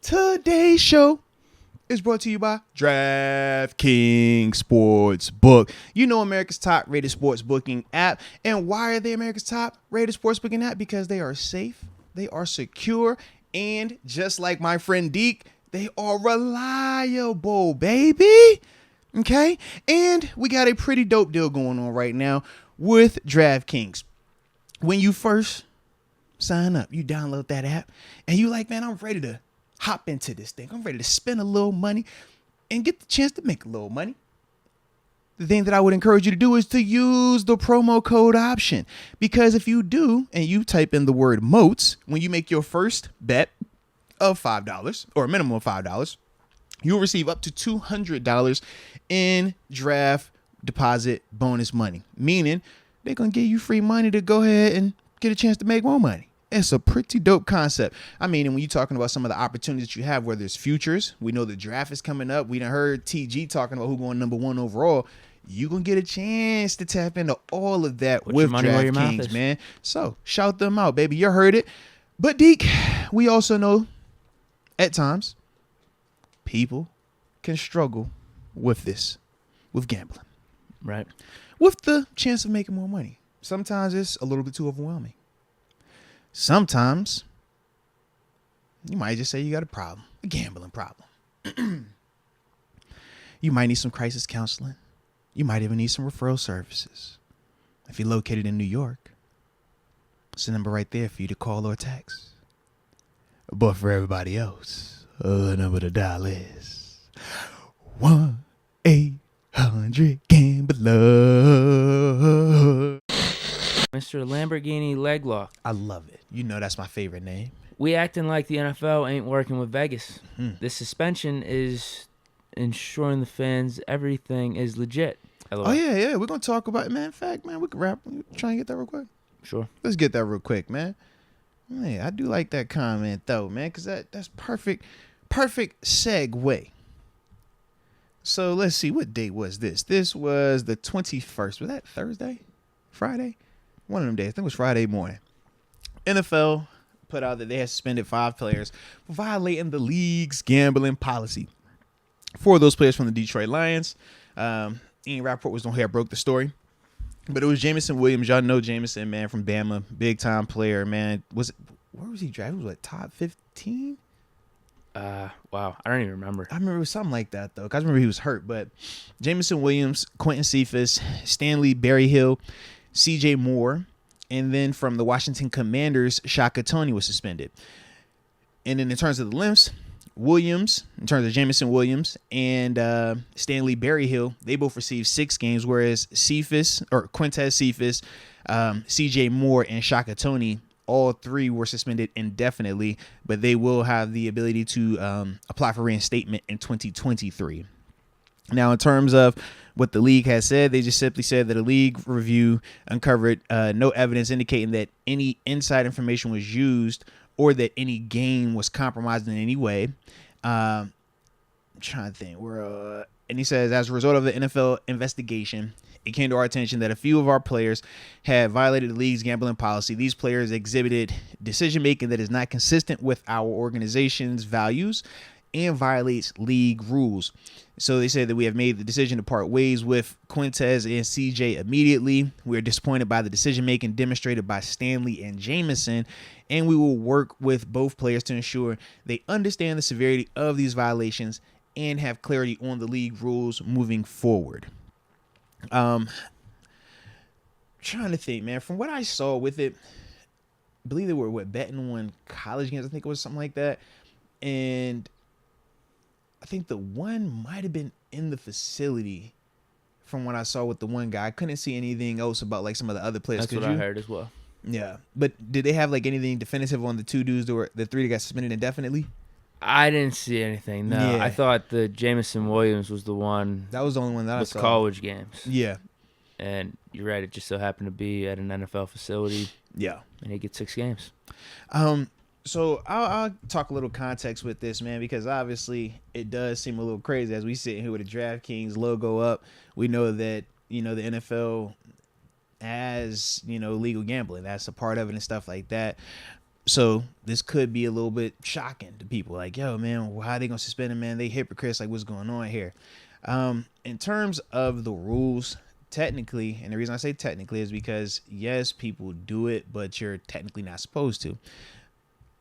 Today's show is brought to you by DraftKings Sportsbook. You know, America's top rated sports booking app. And why are they America's top rated sports booking app? Because they are safe, they are secure, and just like my friend Deke, they are reliable, baby. Okay? And we got a pretty dope deal going on right now with DraftKings. When you first sign up, you download that app, and you like, man, I'm ready to hop into this thing. I'm ready to spend a little money and get the chance to make a little money. The thing that I would encourage you to do is to use the promo code option. Because if you do, and you type in the word MOATS, when you make your first bet of $5 or a minimum of $5, you'll receive up to $200 in draft deposit bonus money. Meaning they're going to give you free money to go ahead and get a chance to make more money. It's a pretty dope concept. I mean, and when you're talking about some of the opportunities that you have, whether it's futures, we know the draft is coming up. We done heard TG talking about who going number 1 overall. You're going to get a chance to tap into all of that with DraftKings, man. So shout them out, baby. You heard it. But Deke, we also know at times people can struggle with this, with gambling. Right. With the chance of making more money. Sometimes it's a little bit too overwhelming. Sometimes you might just say you got a problem, a gambling problem. You might need some crisis counseling. You might even need some referral services. If you're located in New York, it's a number right there for you to call or text. But for everybody else, the number to dial is 1-800-GAMBLER. Mr. Lamborghini Leglock. I love it. You know that's my favorite name. We acting like the NFL ain't working with Vegas. This suspension is ensuring the fans everything is legit. Oh, yeah. We're going to talk about it, man. In fact, man, we can wrap. Try and get that real quick. Sure. Let's get that real quick, man. Man, I do like that comment, though, man, because that's perfect segue. So let's see. What date was this? This was the 21st. Was that Thursday? Friday? One of them days. I think it was Friday morning. NFL put out that they had suspended 5 players for violating the league's gambling policy. 4 of those players from the Detroit Lions. Ian Rappaport was the one who broke the story. But it was Jameson Williams. Y'all know Jameson, man, from Bama. Big time player, man. Where was he drafted? Was it top 15? Wow. I don't even remember. I remember it was something like that, though. Because I remember he was hurt. But Jameson Williams, Quentin Cephas, Stanley Berryhill, CJ Moore, and then from the Washington Commanders, Shaka Toney was suspended. And then in terms of the lengths, Williams, in terms of Jameson Williams and Stanley Berryhill, they both received 6 games, whereas Quintez Cephas, CJ Moore, and Shaka Toney, all 3 were suspended indefinitely, but they will have the ability to apply for reinstatement in 2023. Now, in terms of what the league has said, they just simply said that a league review uncovered no evidence indicating that any inside information was used or that any game was compromised in any way. I'm trying to think. And he says, as a result of the NFL investigation, it came to our attention that a few of our players had violated the league's gambling policy. These players exhibited decision-making that is not consistent with our organization's values and violates league rules. So they said that we have made the decision to part ways with Quintez and CJ immediately. We are disappointed by the decision-making demonstrated by Stanley and Jameson, and we will work with both players to ensure they understand the severity of these violations and have clarity on the league rules moving forward. Trying to think, man, from what I saw with it, I believe they were betting on college games. I think it was something like that. And I think the one might have been in the facility from what I saw with the one guy. I couldn't see anything else about like some of the other players. That's what I heard as well. Yeah. But did they have like anything definitive on the 2 dudes the 3 that got suspended indefinitely? I didn't see anything. No, Yeah. I thought the Jameson Williams was the one. That was the only one that I saw. With college games. Yeah. And you're right. It just so happened to be at an NFL facility. Yeah. And he gets 6 games. So I'll talk a little context with this, man, because obviously it does seem a little crazy as we sit here with the DraftKings logo up. We know that, the NFL has, legal gambling. That's a part of it and stuff like that. So this could be a little bit shocking to people. Like, yo, man, how are they gonna suspend him, man? They hypocrites. Like, what's going on here? In terms of the rules, technically, and the reason I say technically is because yes, people do it, but you're technically not supposed to.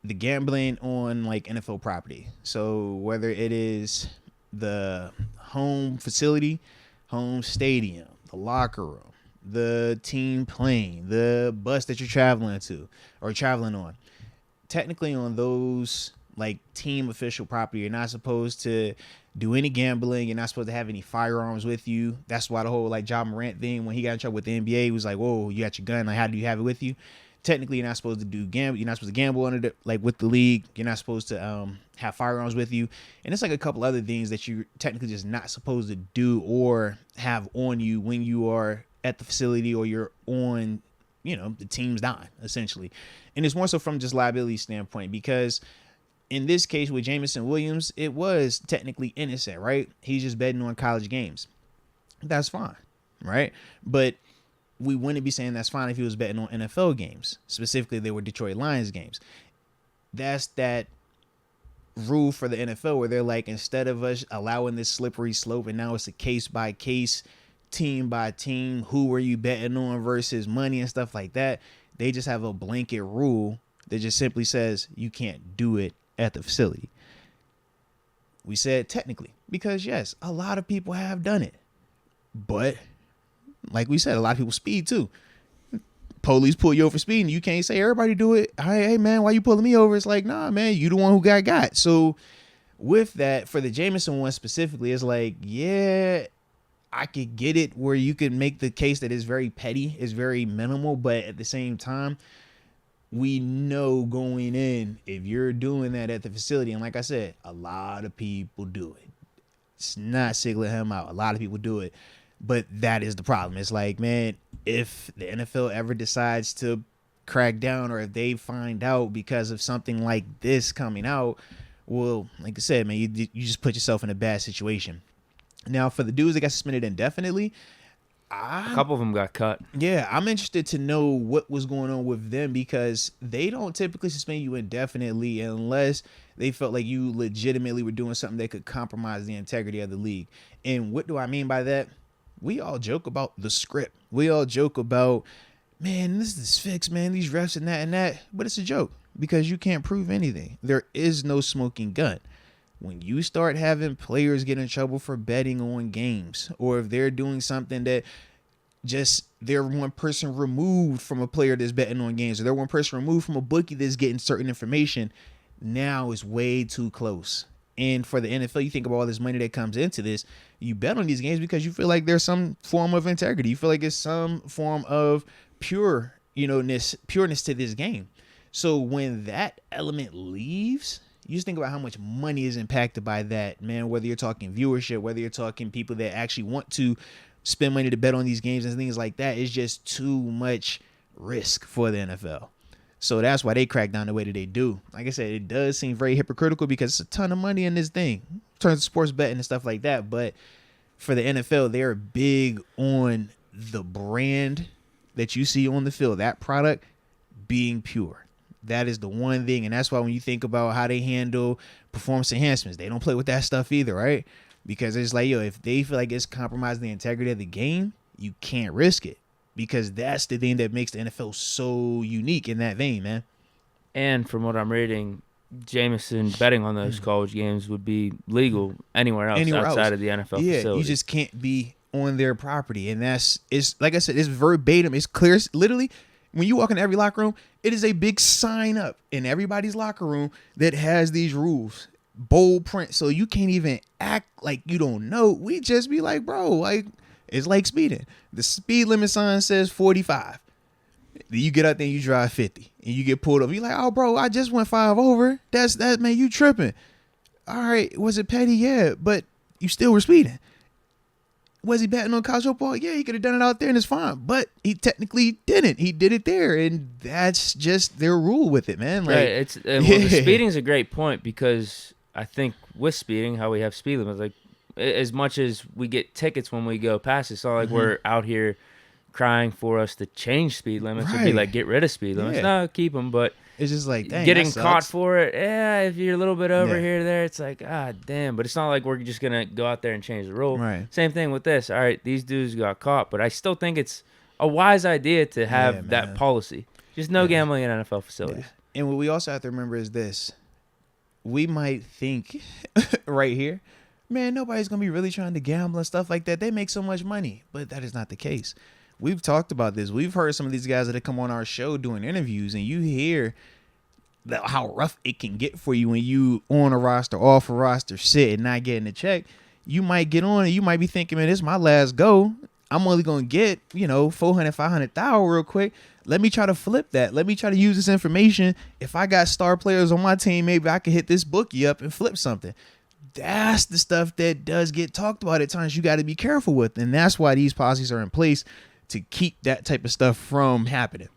The gambling on like NFL property. So whether it is the home facility, home stadium, the locker room, the team plane, the bus that you're traveling to or traveling on, technically on those like team official property, you're not supposed to do any gambling. You're not supposed to have any firearms with you. That's why the whole like Ja Morant thing, when he got in trouble with the NBA, he was like, whoa, you got your gun. Like, how do you have it with you? Technically, you're not supposed to do gamble. You're not supposed to gamble under the, like with the league. You're not supposed to have firearms with you. And it's like a couple other things that you're technically just not supposed to do or have on you when you are at the facility or you're on, the team's dime, essentially. And it's more so from just liability standpoint, because in this case with Jameson Williams, it was technically innocent, right? He's just betting on college games. That's fine, right? But we wouldn't be saying that's fine if he was betting on NFL games. Specifically, they were Detroit Lions games. That's that rule for the NFL where they're like, instead of us allowing this slippery slope and now it's a case by case, team by team, who are you betting on versus money and stuff like that, they just have a blanket rule that just simply says you can't do it at the facility. We said technically because yes, a lot of people have done it, but like we said, a lot of people speed too. Police pull you over for speeding. You can't say everybody do it. Hey man, why you pulling me over? It's like, nah, man, you the one who got. So with that, for the Jameson one specifically, it's like, yeah, I could get it where you could make the case that it's very petty, it's very minimal, but at the same time, we know going in, if you're doing that at the facility, and like I said, a lot of people do it. It's not singling him out. A lot of people do it. But that is the problem. It's like, man, if the NFL ever decides to crack down or if they find out because of something like this coming out, well, like I said, man, you just put yourself in a bad situation. Now, for the dudes that got suspended indefinitely, a couple of them got cut. Yeah, I'm interested to know what was going on with them because they don't typically suspend you indefinitely unless they felt like you legitimately were doing something that could compromise the integrity of the league. And what do I mean by that? We all joke about the script. We all joke about, man, this is fixed, man, these refs and that. But it's a joke because you can't prove anything. There is no smoking gun. When you start having players get in trouble for betting on games, or if they're doing something that just they're one person removed from a player that's betting on games, or they're one person removed from a bookie that's getting certain information, now it's way too close. And for the NFL, you think about all this money that comes into this, you bet on these games because you feel like there's some form of integrity. You feel like it's some form of pureness to this game. So when that element leaves, you just think about how much money is impacted by that, man, whether you're talking viewership, whether you're talking people that actually want to spend money to bet on these games and things like that. It's just too much risk for the NFL. So that's why they crack down the way that they do. Like I said, it does seem very hypocritical because it's a ton of money in this thing, in terms of sports betting and stuff like that. But for the NFL, they're big on the brand that you see on the field, that product being pure. That is the one thing. And that's why when you think about how they handle performance enhancements, they don't play with that stuff either, right? Because it's like, yo, if they feel like it's compromising the integrity of the game, you can't risk it. Because that's the thing that makes the NFL so unique in that vein, man. And from what I'm reading, Jameson betting on those college games would be legal anywhere else outside of the NFL facility. You just can't be on their property. And it's like I said, it's verbatim. It's clear. It's literally, when you walk in every locker room, it is a big sign up in everybody's locker room that has these rules. Bold print. So you can't even act like you don't know. We just be like, bro, like, it's like speeding. The speed limit sign says 45. You get out there and you drive 50 and you get pulled over. You're like, oh, bro, I just went 5 over. That's man, you tripping. All right. Was it petty? Yeah. But you still were speeding. Was he betting on college football? Yeah, he could have done it out there and it's fine. But he technically didn't. He did it there. And that's just their rule with it, man. Like, right. The speeding is a great point because I think with speeding, how we have speed limits, like, as much as we get tickets when we go past, it's not like we're out here crying for us to change speed limits. Right. It'd be like, get rid of speed limits. Yeah. No, keep them. But It's just like, dang, getting that sucks. caught for it. Yeah, if you're a little bit over Yeah. here, there, it's like, damn. But it's not like we're just gonna go out there and change the rule. Right. Same thing with this. All right, these dudes got caught, but I still think it's a wise idea to have that man. policy. Just no gambling in NFL facilities. Yeah. And what we also have to remember is this: we might think right here, man, nobody's gonna be really trying to gamble and stuff like that. They make so much money, but that is not the case. We've talked about this. We've heard some of these guys that have come on our show doing interviews, and you hear how rough it can get for you when you on a roster, off a roster, sit and not getting a check. You might get on and you might be thinking, man, this is my last go. I'm only going to get, 400, 500,000 real quick. Let me try to flip that. Let me try to use this information. If I got star players on my team, maybe I can hit this bookie up and flip something. That's the stuff that does get talked about at times. You got to be careful with. And that's why these policies are in place, to keep that type of stuff from happening.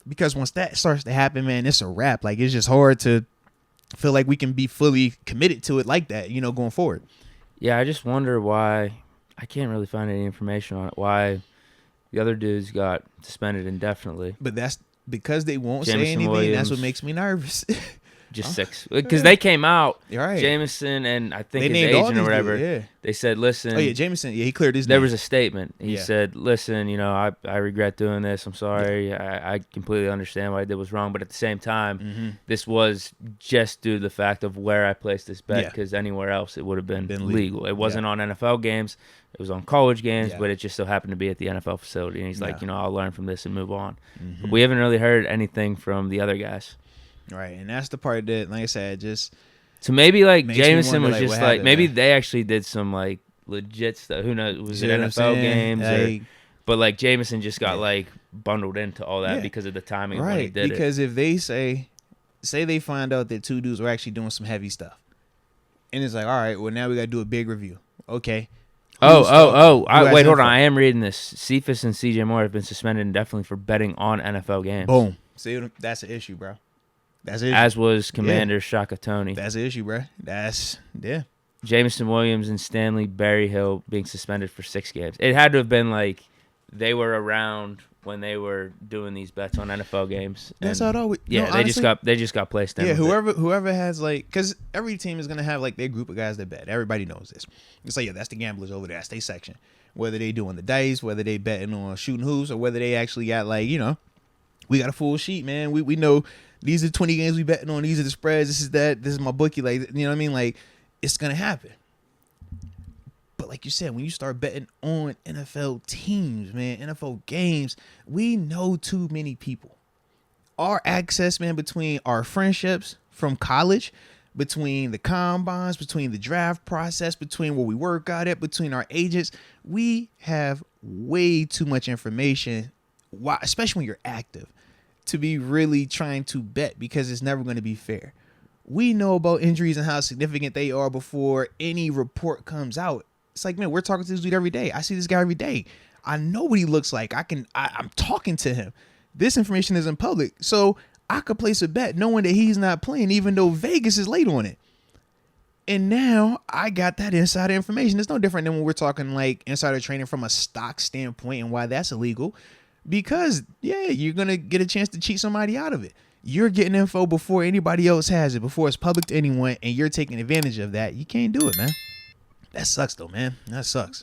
Because once that starts to happen, man, it's a wrap. Like, it's just hard to feel like we can be fully committed to it like that, going forward. Yeah, I just wonder why. I can't really find any information on it. Why the other dudes got suspended indefinitely. But that's because they won't say Jameson anything. Williams. That's what makes me nervous. Just 6. Because they came out, Right. Jameson and I think They his named all agent or these whatever, dudes, yeah. they said, listen. Oh, yeah, Jameson. Yeah, he cleared his There name. was a statement. He Yeah. said, listen, I regret doing this. I'm sorry. I completely understand what I did was wrong. But at the same time, this was just due to the fact of where I placed this bet, Yeah. because anywhere else it would have been Been legal. It wasn't on NFL games. It was on college games, Yeah. but it just so happened to be at the NFL facility. And he's like, Yeah. I'll learn from this and move on. But we haven't really heard anything from the other guys. Right, and that's the part that, like I said, just... So maybe Makes me Jameson wonder, was just what happened, maybe man. they actually did some legit stuff. Who knows? Was it You know what NFL I'm saying? games? But Jameson just got bundled into all that because of the timing of when he Right, did because if they say they find out that 2 dudes were actually doing some heavy stuff, and it's like, all right, well, now we got to do a big review. Okay. Wait, hold info? on. I am reading this. Cephas and CJ Moore have been suspended indefinitely for betting on NFL games. Boom. See, that's an issue, bro. That's it. As was Commander Shaka Tony. That's an issue, bro. Yeah. Jameson Williams and Stanley Berryhill being suspended for 6 games. It had to have been they were around when they were doing these bets on NFL games. That's how it always. Yeah, no, honestly, they just got placed in. Yeah, with it. whoever has because every team is gonna have their group of guys that bet. Everybody knows this. It's like, yeah, that's the gamblers over there. That's their section. Whether they doing the dice, whether they betting on shooting hoops, or whether they actually got we got a full sheet, man. We know these are 20 games we betting on. These are the spreads. This is that. This is my bookie. You know what I mean? It's gonna happen. But like you said, when you start betting on NFL teams, man, NFL games, we know too many people. Our access, man, between our friendships from college, between the combines, between the draft process, between where we work out at, between our agents, we have way too much information, especially when you're active, to be really trying to bet, because it's never going to be fair. We know about injuries and how significant they are before any report comes out. It's like, man, we're talking to this dude every day. I see this guy every day. I know what he looks like. I'm talking to him. This information isn't public. So I could place a bet knowing that he's not playing, even though Vegas is late on it. And now I got that insider information. It's no different than when we're talking insider trading from a stock standpoint and why that's illegal. Because, yeah, you're going to get a chance to cheat somebody out of it. You're getting info before anybody else has it, before it's public to anyone, and you're taking advantage of that. You can't do it, man. That sucks, though, man. That sucks.